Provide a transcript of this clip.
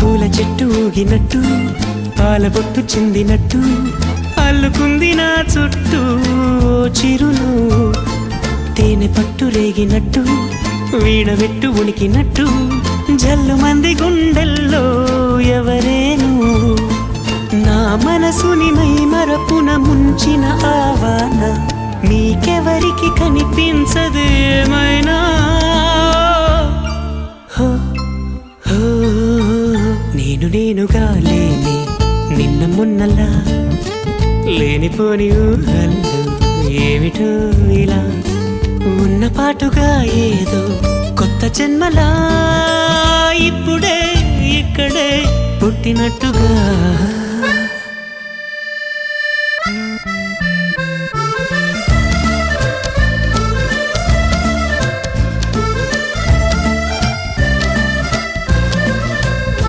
పూల చెట్టు ఊగినట్టు పాల బొట్టు చిందినట్టు అల్లుకుంది నా చుట్టూ చిరును తేనె పట్టు రేగినట్టు వీడబెట్టు ఉనికినట్టు జల్లు మంది గుండెల్లో ఎవరేను నా మనసుని మై మరపున ముంచిన ఆవాన నీకెవరికి కనిపించదు ఏమైనా నేనుగా లేని నిన్న మొన్నలా లేనిపోని ఊహల్లో ఏమిటో ఇలా ఉన్న పాటుగా ఏదో కొత్త జన్మలా ఇప్పుడే ఇక్కడే పుట్టినట్టుగా